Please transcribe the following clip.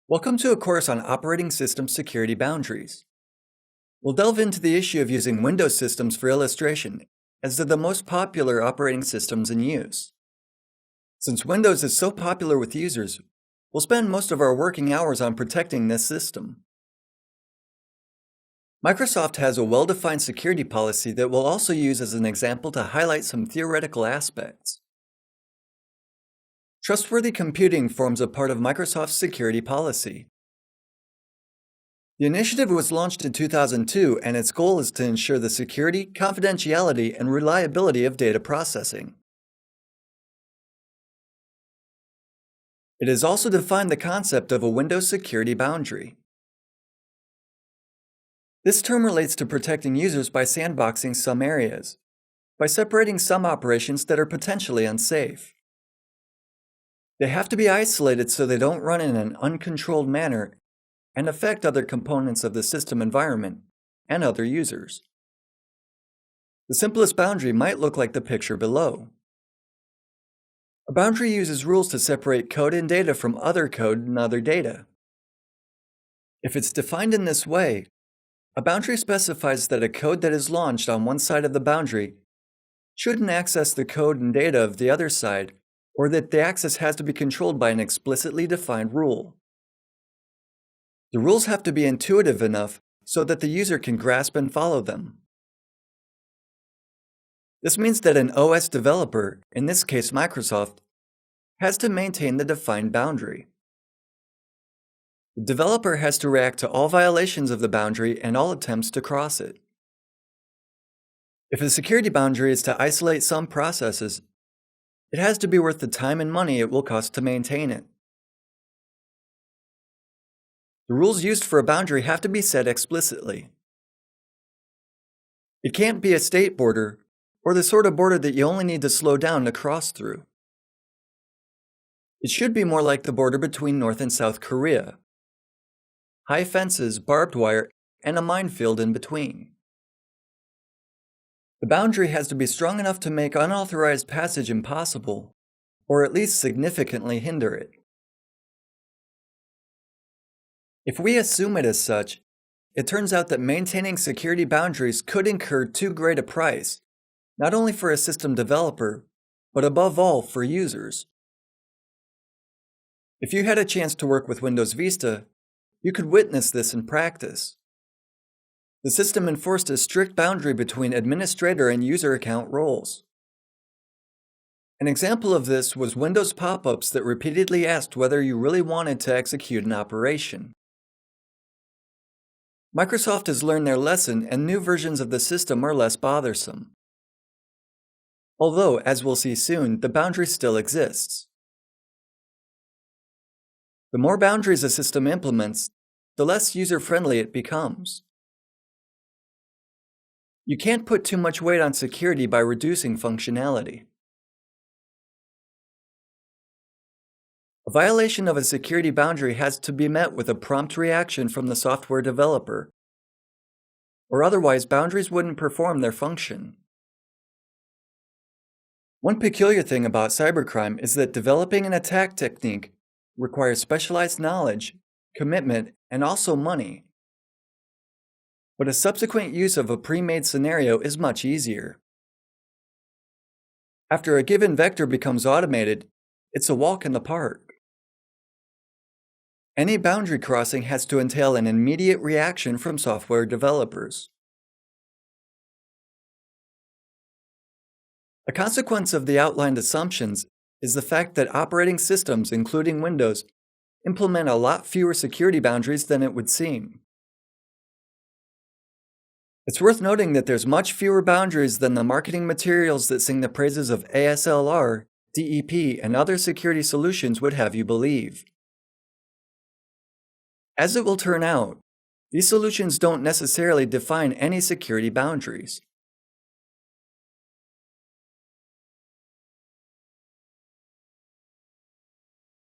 Welcome to a course on operating system security boundaries. We'll delve into the issue of using Windows systems for illustration, as they're the most popular operating systems in use. Since Windows is so popular with users, we'll spend most of our working hours on protecting this system. Microsoft has a well-defined security policy that we'll also use as an example to highlight some theoretical aspects. Trustworthy computing forms a part of Microsoft's security policy. The initiative was launched in 2002, and its goal is to ensure the security, confidentiality, and reliability of data processing. It has also defined the concept of a Windows security boundary. This term relates to protecting users by sandboxing some areas, by separating some operations that are potentially unsafe. They have to be isolated so they don't run in an uncontrolled manner and affect other components of the system environment and other users. The simplest boundary might look like the picture below. A boundary uses rules to separate code and data from other code and other data. If it's defined in this way, a boundary specifies that a code that is launched on one side of the boundary shouldn't access the code and data of the other side, or that the access has to be controlled by an explicitly defined rule. The rules have to be intuitive enough so that the user can grasp and follow them. This means that an OS developer, in this case Microsoft, has to maintain the defined boundary. The developer has to react to all violations of the boundary and all attempts to cross it. If a security boundary is to isolate some processes, it has to be worth the time and money it will cost to maintain it. The rules used for a boundary have to be set explicitly. It can't be a state border, or the sort of border that you only need to slow down to cross through. It should be more like the border between North and South Korea. High fences, barbed wire, and a minefield in between. The boundary has to be strong enough to make unauthorized passage impossible, or at least significantly hinder it. If we assume it as such, it turns out that maintaining security boundaries could incur too great a price, not only for a system developer, but above all for users. If you had a chance to work with Windows Vista, you could witness this in practice. The system enforced a strict boundary between administrator and user account roles. An example of this was Windows pop-ups that repeatedly asked whether you really wanted to execute an operation. Microsoft has learned their lesson, and new versions of the system are less bothersome. Although, as we'll see soon, the boundary still exists. The more boundaries a system implements, the less user-friendly it becomes. You can't put too much weight on security by reducing functionality. A violation of a security boundary has to be met with a prompt reaction from the software developer, or otherwise boundaries wouldn't perform their function. One peculiar thing about cybercrime is that developing an attack technique requires specialized knowledge, commitment, and also money. But a subsequent use of a pre-made scenario is much easier. After a given vector becomes automated, it's a walk in the park. Any boundary crossing has to entail an immediate reaction from software developers. A consequence of the outlined assumptions is the fact that operating systems, including Windows, implement a lot fewer security boundaries than it would seem. It's worth noting that there's much fewer boundaries than the marketing materials that sing the praises of ASLR, DEP, and other security solutions would have you believe. As it will turn out, these solutions don't necessarily define any security boundaries.